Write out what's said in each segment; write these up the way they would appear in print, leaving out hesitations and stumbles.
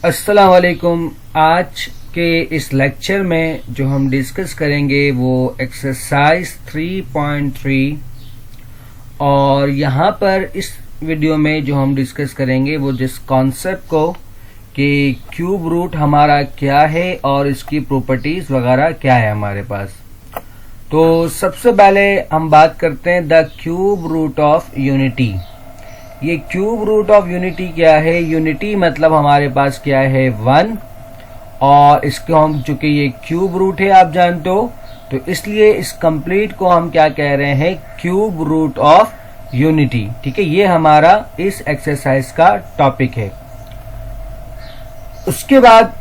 अस्सलाम वालेकुम। आज के इस लेक्चर में जो हम डिस्कस करेंगे वो एक्सरसाइज 3.3 और यहाँ पर इस वीडियो में जो हम डिस्कस करेंगे वो जिस कॉन्सेप्ट को कि क्यूब रूट हमारा क्या है और इसकी प्रॉपर्टीज वगैरह क्या है हमारे पास। तो सबसे पहले हम बात करते हैं the cube root of unity. ये क्यूब रूट ऑफ यूनिटी क्या है? यूनिटी मतलब हमारे पास क्या है 1 और इसको हम चूंकि ये क्यूब रूट है आप जानते हो तो इसलिए इस कंप्लीट को हम क्या कह रहे हैं क्यूब रूट ऑफ यूनिटी। ठीक है, ये हमारा इस एक्सरसाइज का टॉपिक है। उसके बाद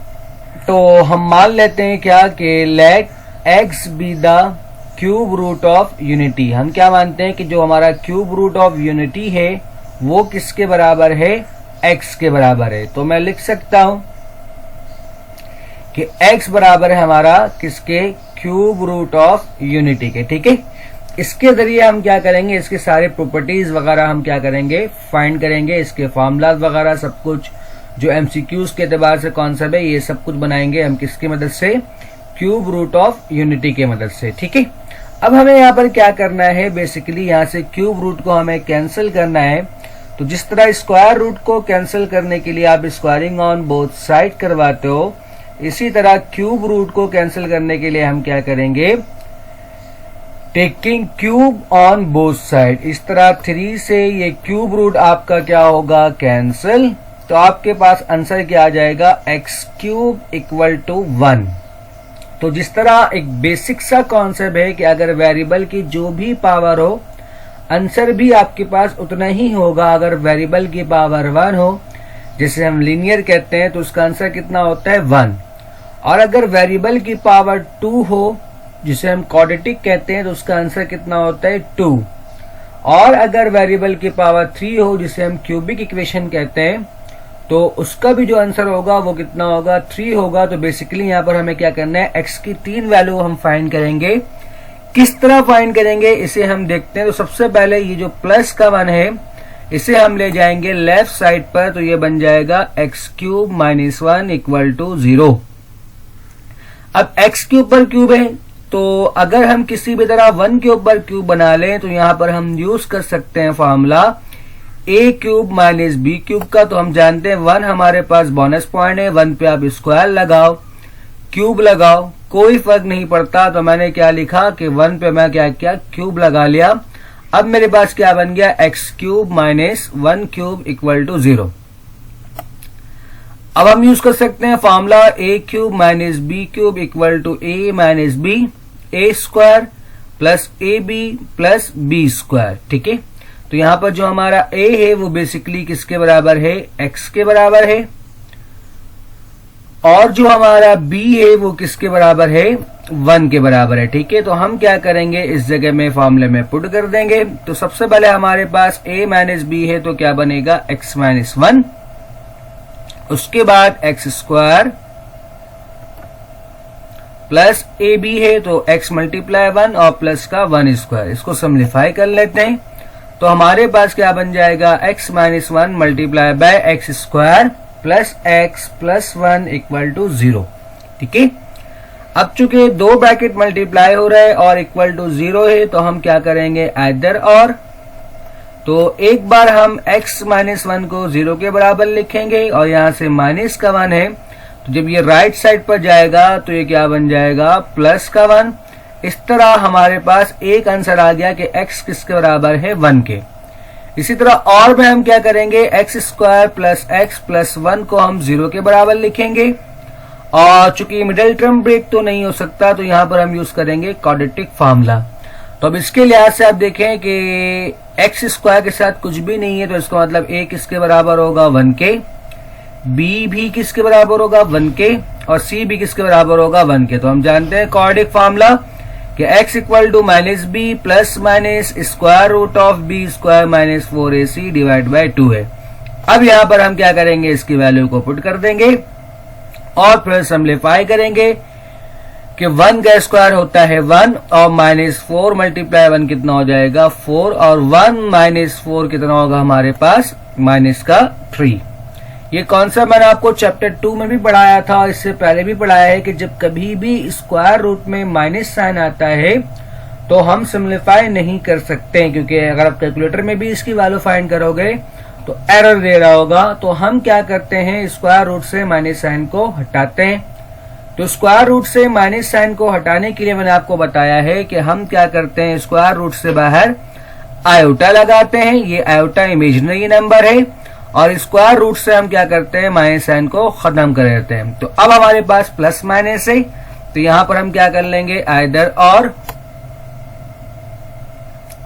तो हम मान लेते हैं क्या कि let x be the cube root of unity. हम क्या मानते हैं कि जो हमारा क्यूब रूट ऑफ यूनिटी है वो किसके बराबर है? x के बराबर है। तो मैं लिख सकता हूं कि x बराबर है हमारा किसके? क्यूब रूट ऑफ यूनिटी के। ठीक है, इसके जरिए हम क्या करेंगे, इसके सारे प्रॉपर्टीज वगैरह हम क्या करेंगे, फाइंड करेंगे। इसके फॉर्मूलाज वगैरह सब कुछ जो एमसीक्यूज के एतबार से कॉन्सेप्ट है ये सब कुछ बनाएंगे हम किसकी मदद से? क्यूब रूट ऑफ यूनिटी के मदद से। ठीक है, अब हमें यहाँ पर क्या करना है, बेसिकली यहाँ से क्यूब रूट को हमें कैंसिल करना है। तो जिस तरह स्क्वायर रूट को कैंसिल करने के लिए आप स्क्वायरिंग ऑन बोथ साइड करवाते हो, इसी तरह क्यूब रूट को कैंसिल करने के लिए हम क्या करेंगे, taking cube on both side. इस तरह 3 से ये क्यूब रूट आपका क्या होगा, कैंसिल। तो आपके पास आंसर क्या आ जाएगा, x क्यूब इक्वल टू 1। तो जिस तरह एक बेसिक सा कॉन्सेप्ट है कि अगर वेरिएबल की जो भी पावर हो आंसर भी आपके पास उतना ही होगा। अगर वेरिएबल की पावर 1 हो, जिसे हम लीनियर कहते हैं, तो उसका आंसर कितना होता है 1। और अगर वेरिएबल की पावर 2 हो, जिसे हम क्वाड्रेटिक कहते हैं, तो उसका आंसर कितना होता है 2। और अगर वेरिएबल की पावर 3 हो, जिसे हम क्यूबिक इक्वेशन कहते हैं, तो उसका भी जो आंसर होगा वो कितना होगा, 3 होगा। तो बेसिकली यहाँ पर हमें क्या करना है, x की 3 वैल्यू हम फाइंड करेंगे। किस तरह फाइंड करेंगे इसे हम देखते हैं। तो सबसे पहले ये जो प्लस का 1 है इसे हम ले जाएंगे लेफ्ट साइड पर, तो ये बन जाएगा x cube minus 1 equal to 0। अब x के ऊपर क्यूब है, तो अगर हम किसी भी तरह 1 के ऊपर क्यूब बना लें तो यहां पर हम यूज कर सकते हैं formula a cube minus b cube का। तो हम जानते हैं 1 हमारे पास बोनस पॉइंट है, 1 पे आप स्क्वायर लगाओ क्यूब लगाओ कोई फर्क नहीं पड़ता। तो मैंने क्या लिखा कि 1 पे मैं क्या किया, क्यूब लगा लिया। अब मेरे पास क्या बन गया, x cube minus 1 cube equal to 0। अब हम यूज कर सकते हैं formula a cube minus b cube equal to a minus b, a square plus A b plus B square. ठीक है, तो यहां पर जो हमारा a है वो बेसिकली किसके बराबर है, x के बराबर है। और जो हमारा b है वो किसके बराबर है, 1 के बराबर है। ठीक है, तो हम क्या करेंगे, इस जगह में फॉर्मूले में पुट कर देंगे। तो सबसे पहले हमारे पास a माइनस b है, तो क्या बनेगा, x माइनस 1। उसके बाद x स्क्वायर प्लस ए बी है, तो x मल्टीप्लाई 1 और प्लस का 1 स्क्वायर। इसको सिंप्लीफाई कर लेते हैं, तो हमारे पास क्या बन जाएगा, x minus 1 multiply by x square plus x plus 1 equal to 0। ठीक है, अब चूंकि 2 ब्रैकेट मल्टीप्लाई हो रहे हैं और इक्वल टू 0 है, तो हम क्या करेंगे, आइदर और। तो एक बार हम x माइनस 1 को 0 के बराबर लिखेंगे और यहां से माइनस का 1 है, तो जब ये राइट साइड पर जाएगा तो ये क्या बन जाएगा, प्लस का 1। इस तरह हमारे पास एक आंसर आ गया कि x किसके बराबर है, 1 के। इसी तरह और में हम क्या करेंगे, x square plus x plus 1 को हम 0 के बराबर लिखेंगे। और चूंकि मिडिल टर्म ब्रेक तो नहीं हो सकता, तो यहां पर हम यूज करेंगे क्वाड्रेटिक फार्मूला। तो अब इसके लिहाज से आप देखें कि x स्क्वायर के साथ कुछ भी नहीं है, तो इसका मतलब a किसके बराबर होगा, 1 के। b भी किसके बराबर होगा, 1 के। और c भी किसके बराबर होगा, 1 के। तो हम जानते हैं क्वाड्रेटिक फार्मूला कि x equal to minus B plus minus square root of B square minus 4ac divide by 2 है। अब यहां पर हम क्या करेंगे, इसकी वैल्यू को पुट कर देंगे और फिर सिंप्लीफाई करेंगे कि 1 का स्क्वायर होता है 1 और माइनस 4 मल्टीप्लाई 1 कितना हो जाएगा, 4। और 1 माइनस 4 कितना होगा हमारे पास, माइनस का 3। ये कॉन्सेप्ट मैंने आपको चैप्टर 2 में भी पढ़ाया था और इससे पहले भी पढ़ाया है कि जब कभी भी स्क्वायर रूट में माइनस साइन आता है तो हम सिम्प्लीफाई नहीं कर सकते, क्योंकि अगर आप कैलकुलेटर में भी इसकी वैल्यू फाइंड करोगे तो एरर दे रहा होगा। तो हम क्या करते हैं, स्क्वायर रूट से माइनस साइन को हटाते हैं। तो स्क्वायर रूट से माइनस साइन को हटाने के लिए मैंने आपको बताया है कि हम क्या करते हैं, स्क्वायर रूट से बाहर आयोटा लगाते हैं। ये आयोटा इमेजिनरी नंबर है और स्क्वायर रूट से हम क्या करते हैं, माइनस साइन को खत्म कर देते हैं। तो अब हमारे पास प्लस माइनस है, तो यहां पर हम क्या कर लेंगे, आइदर और।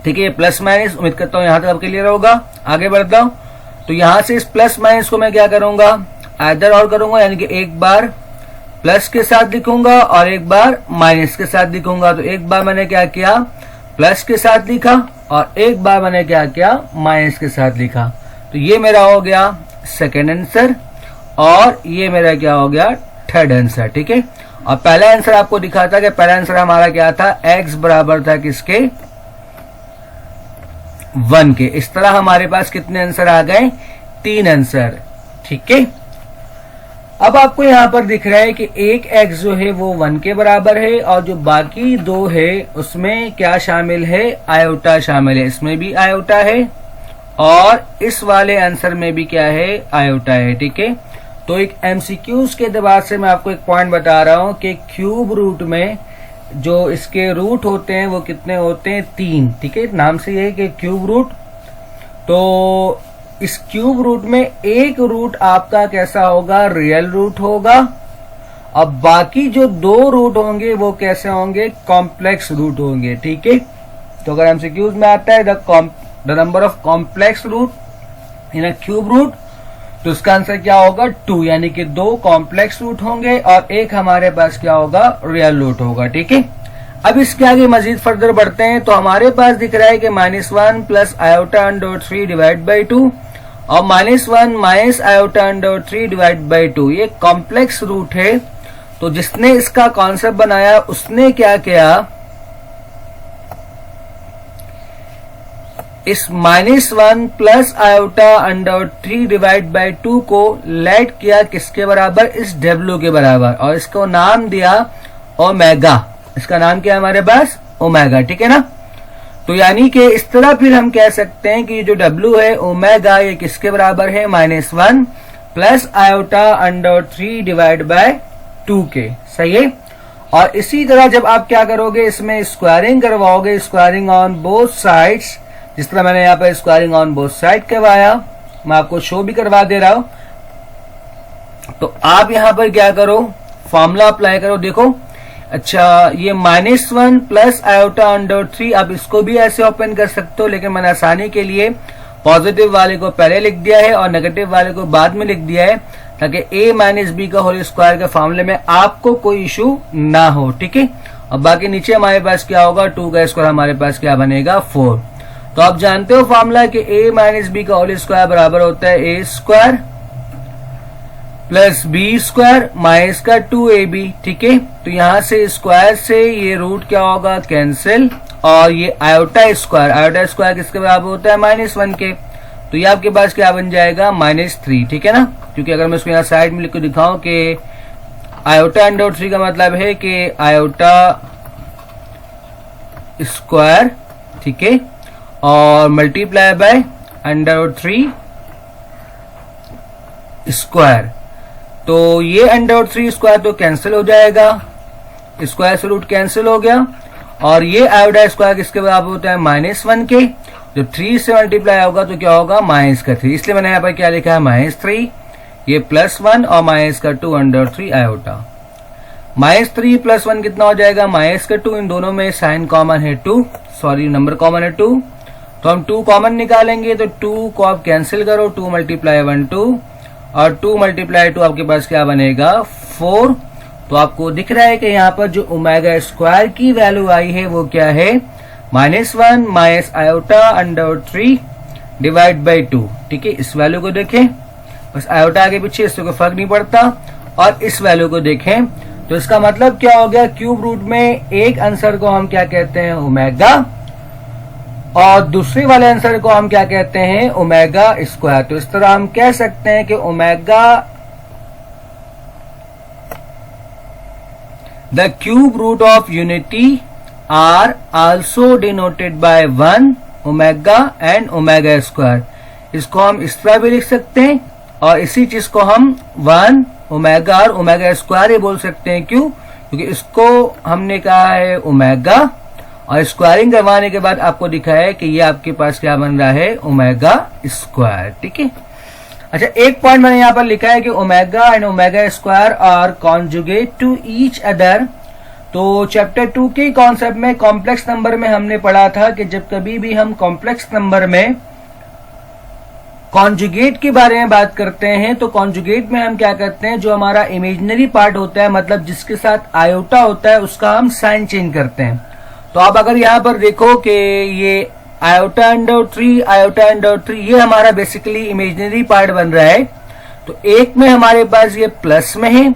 ठीक है, प्लस माइनस, उम्मीद करता हूं यहां तक आपके क्लियर होगा। आगे बढ़ता हूं, तो यहां से इस प्लस माइनस को मैं क्या करूंगा, आइदर और करूंगा, यानी कि एक बार प्लस के साथ लिखूंगा और एक बार माइनस के साथ लिखूंगा। तो एक बार मैंने क्या किया, प्लस के साथ लिखा और एक बार मैंने क्या किया, माइनस के साथ लिखा। तो ये मेरा हो गया सेकेंड आंसर और ये मेरा क्या हो गया, थर्ड आंसर। ठीक है, और पहला आंसर आपको दिखा था कि पहला आंसर हमारा क्या था, x बराबर था किसके, 1 के। इस तरह हमारे पास कितने आंसर आ गए, 3 आंसर। ठीक है, अब आपको यहां पर दिख रहा है कि एक x जो है वो 1 के बराबर है और जो बाकी 2 है उसमें क्या शामिल है, आयोटा शामिल है। इसमें भी आयोटा है और इस वाले आंसर में भी क्या है, आयोटा है। ठीक है, तो एक एमसीक्यूज के दबाव से मैं आपको एक पॉइंट बता रहा हूं कि क्यूब रूट में जो इसके रूट होते हैं वो कितने होते हैं, 3। ठीक है, नाम से ये है कि क्यूब रूट। तो इस क्यूब रूट में एक रूट आपका कैसा होगा, रियल रूट होगा, और बाकी जो 2 रूट होंगे वो कैसे होंगे, कॉम्प्लेक्स रूट होंगे। ठीक है, तो अगर एमसीक्यूज में आता है the number of complex root in a cube root, तो इसका आंसर क्या होगा, 2, यानी कि 2 कॉम्प्लेक्स रूट होंगे और एक हमारे पास क्या होगा, रियल रूट होगा। ठीक है, अब इसके आगे मजीद फर्दर बढ़ते हैं। तो हमारे पास दिख रहा है कि -1 plus iota under 3 divide by 2 और -1 minus iota under 3 divide by 2, ये कॉम्प्लेक्स रूट है। तो जिसने इसका कॉन्सेप्ट बनाया उसने क्या किया, इस -1 plus iota under 3 divide by 2 को लेट किया किसके बराबर, इस W के बराबर, और इसको नाम दिया ओमेगा। इसका नाम क्या है हमारे पास, ओमेगा। ठीक है ना, तो यानी कि इस तरह फिर हम कह सकते हैं कि जो W है ओमेगा, ये किसके बराबर है, -1 plus iota under 3 divide by 2 के। सही है, और इसी तरह जब आप क्या करोगे, इसमें स्क्वायरिंग करवाओगे, स्क्वायरिंग ऑन बोथ साइड्स, जिस तरह मैंने यहाँ पर स्क्वायरिंग ऑन बोथ साइड करवाया, मैं आपको शो भी करवा दे रहा हूं। तो आप यहां पर क्या करो, फॉर्मूला अप्लाई करो। देखो, अच्छा, ये -1 प्लस आयोटा अंडर 3, आप इसको भी ऐसे ओपन कर सकते हो, लेकिन मैंने आसानी के लिए पॉजिटिव वाले को पहले लिख दिया है और नेगेटिव वाले को बाद में लिख दिया है, ताकि a माइनस बी का होल स्क्वायर के फॉर्मूले में आपको कोई इशू ना हो। ठीक है, और बाकी नीचे हमारे पास क्या होगा, 2 का स्क्वायर हमारे पास क्या बनेगा, 4। तो आप जानते हो फॉर्मूला कि a माइनस बी का होल स्क्वायर बराबर होता है a square plus B square minus का 2ab। ठीक है, तो यहां से स्क्वायर से ये रूट क्या होगा, कैंसिल, और ये आयोटा स्क्वायर किसके बराबर होता है, -1 के। तो ये आपके पास क्या बन जाएगा, -3। ठीक है ना, क्योंकि अगर मैं इसको यहाँ साइड में लिख के दिखाऊं कि आयोटा अंडर 3 का मतलब है कि आयोटा स्क्वायर, ठीक है, और मल्टीप्लाई बाय अंडर 3 स्क्वायर। तो ये अंडर 3 स्क्वायर तो कैंसिल हो जाएगा, स्क्वायर से रूट कैंसिल हो गया, और ये आयोटा स्क्वायर किसके बराबर होता है, -1 के। जब 3 से मल्टीप्लाई होगा तो क्या होगा, -3, इसलिए मैंने यहाँ पर क्या लिखा है, -3, ये +1 और माइनस का 2 अंडर 3 आयोटा। -3 + 1 कितना हो जाएगा, -2। इन दोनों में साइन कॉमन है 2, सॉरी नंबर कॉमन है 2, तो हम 2 कॉमन निकालेंगे। तो 2 को आप कैंसिल करो, 2 × 1 2, और 2 × 2 आपके पास क्या बनेगा, 4। तो आपको दिख रहा है कि यहाँ पर जो ओमेगा स्क्वायर की वैल्यू आई है वो क्या है, -1 minus iota under 3 divide by 2। ठीक है, इस वैल्यू को देखें, बस आयोटा आगे पीछे इससे कोई फर्क नहीं पड़ता, और इस वैल्यू को देखें। तो इसका मतलब क्या हो गया, क्यूब रूट में एक आंसर को हम क्या कहते हैं, ओमेगा, और दूसरे वाले आंसर को हम क्या कहते हैं, ओमेगा स्क्वायर। तो इस तरह हम कह सकते हैं कि omega the cube root of unity are also denoted by 1 omega and omega square. इसको हम इस तरह भी लिख सकते हैं और इसी चीज को हम 1 ओमेगा और ओमेगा स्क्वायर ही बोल सकते हैं। क्यों? क्योंकि इसको हमने कहा है ओमेगा और स्क्वायरिंग करवाने के बाद आपको दिखा है कि ये आपके पास क्या बन रहा है, ओमेगा स्क्वायर। ठीक है। अच्छा, एक पॉइंट मैंने यहाँ पर लिखा है कि omega and omega square are conjugate to each other. तो चैप्टर 2 के कॉन्सेप्ट में कॉम्प्लेक्स नंबर में हमने पढ़ा था कि जब कभी भी हम कॉम्प्लेक्स नंबर में कॉन्जुगेट के बारे में बात करते हैं तो कॉन्जुगेट में हम क्या करते हैं, जो हमारा इमेजिनरी पार्ट होता है, मतलब जिसके साथ आयोटा होता है, उसका हम साइन चेंज करते हैं। तो आप अगर यहाँ पर देखो कि ये आयोटा अंडर 3 आयोटा अंडर 3 ये हमारा बेसिकली इमेजिनरी पार्ट बन रहा है। तो एक में हमारे पास ये प्लस में है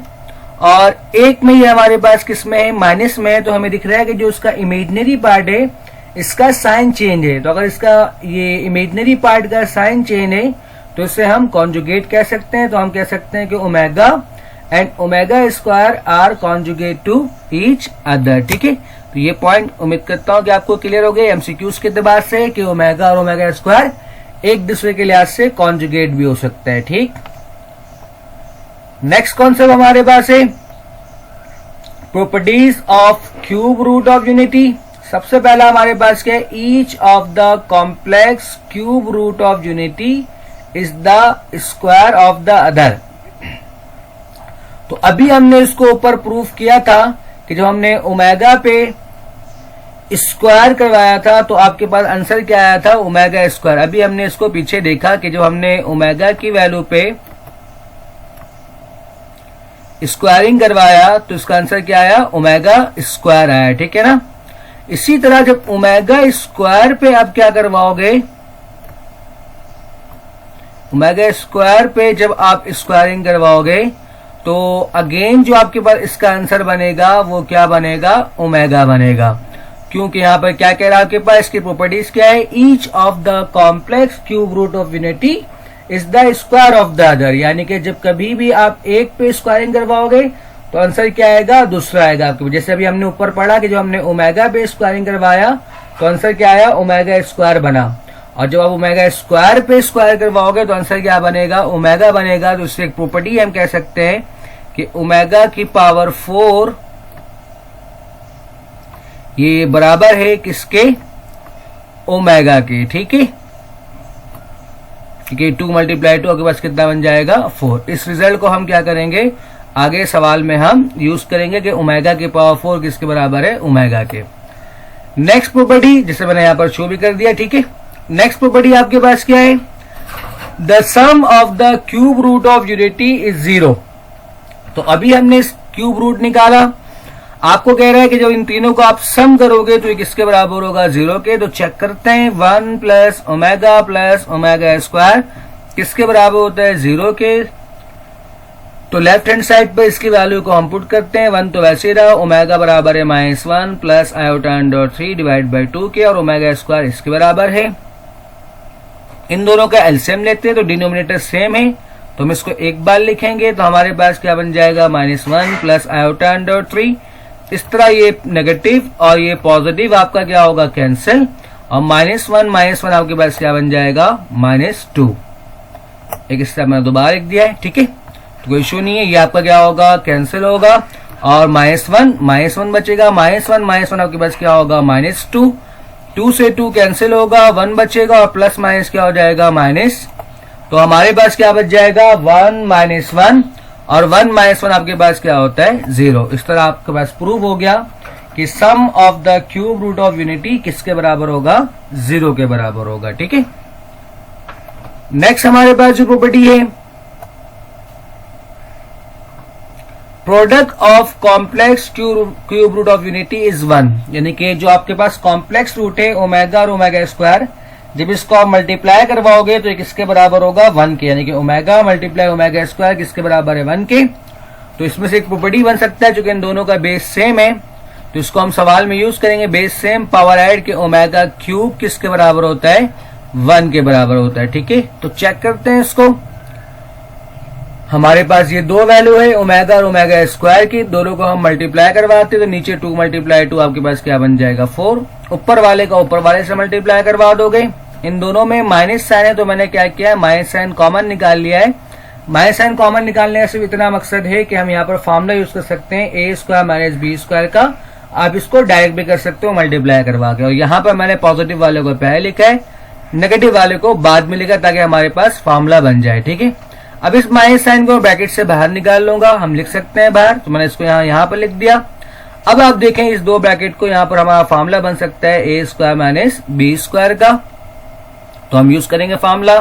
और एक में ये हमारे पास किस में है, माइनस में है। तो हमें दिख रहा है कि जो उसका इमेजिनरी पार्ट है इसका साइन चेंज है। तो अगर इसका ये इमेजिनरी पार्ट का साइन चेंज है तो इसे हम कॉन्जुगेट कह सकते हैं। तो हम कह सकते हैं कि omega and omega square are conjugate to each other. ठीक है। तो ये पॉइंट उम्मीद करता हूं कि आपको क्लियर हो गए एमसीक्यूज के एतबार से कि ओमेगा और ओमेगा स्क्वायर एक दूसरे के लिहाज से कॉन्जुगेट भी हो सकता है। ठीक। नेक्स्ट कॉन्सेप्ट हमारे पास है properties of cube root of unity. सबसे पहला हमारे पास क्या है, each of the complex cube root of unity is the square of the other. तो अभी हमने इसको ऊपर प्रूफ किया था कि जब हमने ओमेगा पे स्क्वायर करवाया था तो आपके पास आंसर क्या आया था, ओमेगा स्क्वायर। अभी हमने इसको पीछे देखा कि जब हमने ओमेगा की वैल्यू पे स्क्वायरिंग करवाया तो इसका आंसर क्या आया, ओमेगा स्क्वायर आया। ठीक है ना। इसी तरह जब ओमेगा स्क्वायर पे आप क्या करवाओगे, ओमेगा स्क्वायर पे जब आप स्क्वायरिंग करवाओगे तो अगेन जो आपके पास इसका आंसर बनेगा वो क्या बनेगा, ओमेगा बनेगा। क्योंकि यहां पर क्या कह रहा है आपके पास, इसकी प्रॉपर्टीज क्या है, each of the complex cube root of unity is the square of the other. यानी कि जब कभी भी आप एक पे स्क्वायरिंग करवाओगे तो आंसर क्या आएगा, दूसरा आएगा आपके। जैसे अभी हमने ऊपर पढ़ा कि जो हमने ओमेगा पे स्क्वायरिंग करवाया तो आंसर क्या आया, ओमेगा स्क्वायर बना। और जब आप ओमेगा स्क्वायर पे स्क्वायर करवाओगे तो आंसर क्या बनेगा, ओमेगा बनेगा। तो इससे एक प्रॉपर्टी हम कह सकते हैं कि ओमेगा की पावर 4 ये बराबर है किसके, ओमेगा के। ठीक है। क्योंकि 2 मल्टीप्लाई 2 आपके पास कितना बन जाएगा, 4। इस रिजल्ट को हम क्या करेंगे, आगे सवाल में हम यूज करेंगे कि ओमेगा की पावर 4 किसके बराबर है, ओमेगा के। नेक्स्ट प्रॉपर्टी जिसे मैंने यहां पर शो भी कर दिया। ठीक है। नेक्स्ट प्रॉपर्टी आपके पास क्या है, the sum of the cube root of unity is 0। तो अभी हमने इस क्यूब रूट निकाला, आपको कह रहा है कि जब इन तीनों को आप सम करोगे तो ये किसके बराबर होगा, 0 के। तो चेक करते हैं, 1 प्लस ओमेगा स्क्वायर किसके बराबर होता है, 0 के। तो लेफ्ट हैंड साइड पर इसकी वैल्यू को हम पुट करते हैं, 1 तो वैसे ही रहा, ओमेगा बराबर है -1 plus iota under 3 divide by 2 के, और ओमेगा स्क्वायर इसके बराबर है। इन दोनों का एलसीएम लेते हैं तो डिनोमिनेटर सेम है तो हम इसको एक बार लिखेंगे तो हमारे पास क्या बन जाएगा, -1 प्लस आयोटा अंडर 3। इस तरह ये नेगेटिव और ये पॉजिटिव आपका क्या होगा, कैंसिल, और -1 आपके पास क्या बन जाएगा, -2। एक स्टेप मैंने दोबारा लिख दिया है। ठीक है। तो कोई इशू नहीं है, ये आपका क्या होगा, कैंसिल होगा, और -1 बचेगा, -1 आपके पास क्या होगा, -2। 2 से 2 कैंसिल होगा, 1 बचेगा, और प्लस माइनस क्या हो जाएगा, माइनस। तो हमारे पास क्या बच जाएगा, 1 -1, और 1 -1 आपके पास क्या होता है, 0। इस तरह आपके पास प्रूव हो गया कि sum of the cube root of unity किसके बराबर होगा, 0 के बराबर होगा। ठीक है। नेक्स्ट हमारे पास जो प्रॉपर्टी है, product of complex cube root of unity is 1। यानी कि जो आपके पास कॉम्प्लेक्स रूट है ओमेगा और ओमेगा स्क्वायर, जब इसको आप मल्टीप्लाई करवाओगे तो ये किसके बराबर होगा, 1 के। यानी कि ओमेगा मल्टीप्लाई ओमेगा स्क्वायर किसके बराबर है, 1 के। तो इसमें से एक प्रॉपर्टी बन सकता है, चूंकि इन दोनों का बेस सेम है तो इसको हम सवाल में यूज करेंगे। बेस सेम पावर ऐड के ओमेगा क्यूब किसके बराबर होता है? 1 के बराबर होता है। ठीक है, तो चेक करते हैं इसको। हमारे पास ये दो वैल्यू है ओमेगा और ओमेगा स्क्वायर की, दोनों को हम मल्टीप्लाई करवाते हैं तो नीचे 2 मल्टीप्लाई 2 आपके पास क्या बन जाएगा? 4। ऊपर वाले का ऊपर वाले से मल्टीप्लाई करवा दोगे। इन दोनों में माइनस साइन है तो मैंने क्या किया है, माइनस साइन कॉमन निकाल लिया है। माइनस साइन कॉमन निकालने से इतना मकसद है कि हम यहाँ पर फॉर्मूला यूज कर सकते हैं ए स्क्वायर माइनस बी स्क्वायर का। आप इसको डायरेक्ट भी कर सकते हो मल्टीप्लाई करवा के। और यहाँ पर मैंने पॉजिटिव वाले को पहले लिखा है, नेगेटिव वाले को बाद में लिखा ताकि हमारे पास फॉर्मूला बन जाए। ठीक है, अब इस माइनस साइन को ब्रैकेट से बाहर निकाल लूंगा, हम लिख सकते हैं बाहर, तो मैंने इसको यहाँ पर लिख दिया। अब आप देखें इस दो ब्रैकेट को, यहाँ पर हमारा फॉर्मूला बन सकता है ए स्क्वायर माइनस बी स्क्वायर का। तो हम यूज करेंगे फॉर्मूला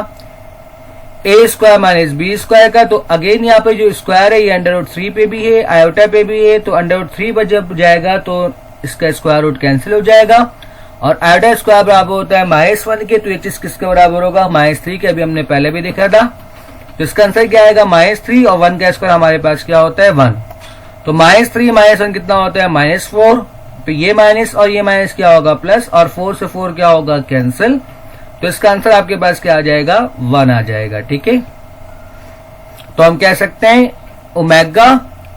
ए स्क्वायर माइनस बी स्क्वायर का। तो अगेन यहाँ पे जो स्क्वायर है ये √3 पे भी है, आयोटा पे भी है, तो √3 पर जब जाएगा तो इसका स्क्वायर रूट कैंसिल हो जाएगा और आयोटा स्क्वायर बराबर होता है -1 के। तो ये चीज किसके बराबर होगा? -3 के। अभी हमने पहले भी देखा था। तो इसका आंसर क्या आएगा? -3 और 1 का स्क्वायर हमारे पास क्या होता है? 1। तो -3 -1 कितना होता है? -4। तो ये माइनस और ये माइनस क्या होगा? प्लस, और 4 से 4 क्या होगा? कैंसिल। तो इसका आंसर आपके पास क्या आ जाएगा? 1 आ जाएगा। ठीक है, तो हम कह सकते हैं ओमेगा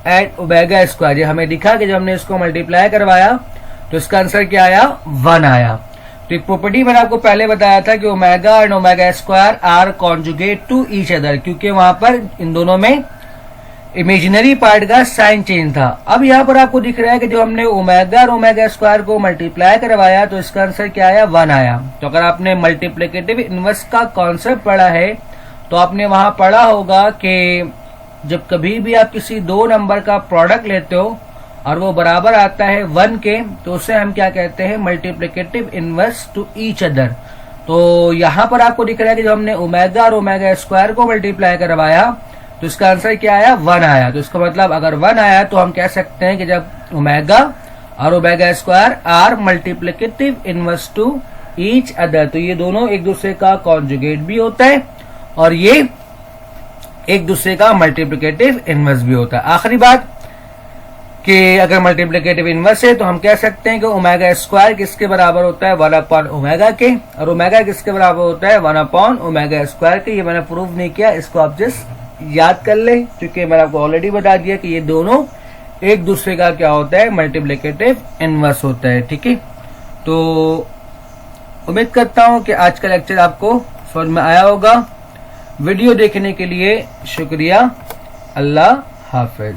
एंड ओमेगा स्क्वायर। ये हमें दिखा कि जब हमने इसको मल्टीप्लाई करवाया तो इसका आंसर क्या आया? 1 आया। तो एक प्रॉपर्टी मैंने आपको पहले बताया था कि omega and omega square are conjugate to each other, क्योंकि वहां पर इन दोनों में इमेजिनरी पार्ट का साइन चेंज था। अब यहाँ पर आपको दिख रहा है कि जो हमने ओमेगा और ओमेगा स्क्वायर को मल्टीप्लाई करवाया तो इसका आंसर क्या आया? 1 आया। तो अगर आपने मल्टीप्लिकेटिव इनवर्स का कॉन्सेप्ट पढ़ा है तो आपने वहां पढ़ा होगा कि जब कभी भी आप किसी दो नंबर का प्रोडक्ट लेते हो और वो बराबर आता है 1 के, तो उसे हम क्या कहते हैं? Multiplicative inverse to each other. तो यहाँ पर आपको दिख रहा है कि जब हमने ओमेगा और ओमेगा स्क्वायर को मल्टीप्लाई करवाया तो इसका आंसर क्या आया? 1 आया। तो इसका मतलब अगर 1 आया तो हम कह सकते हैं कि जब ओमेगा और omega square are multiplicative inverse to each other, तो ये दोनों एक दूसरे का कॉन्जुगेट भी होता है और ये एक दूसरे का मल्टीप्लिकेटिव इनवर्स भी होता है। आखिरी बात कि अगर मल्टीप्लिकेटिव इनवर्स है तो हम कह सकते हैं कि ओमेगा स्क्वायर किसके बराबर होता है? 1 ओमेगा के, और ओमेगा किसके बराबर होता है? 1 ओमेगा स्क्वायर के। ये मैंने प्रूव नहीं किया, इसको आप जस्ट याद कर ले, क्योंकि मैंने आपको ऑलरेडी बता दिया कि ये दोनों एक दूसरे का क्या होता है? मल्टीप्लिकेटिव इनवर्स होता है। ठीक है, तो उम्मीद करता हूं कि आज का लेक्चर आपको समझ में आया होगा। वीडियो देखने के लिए शुक्रिया। अल्लाह हाफिज।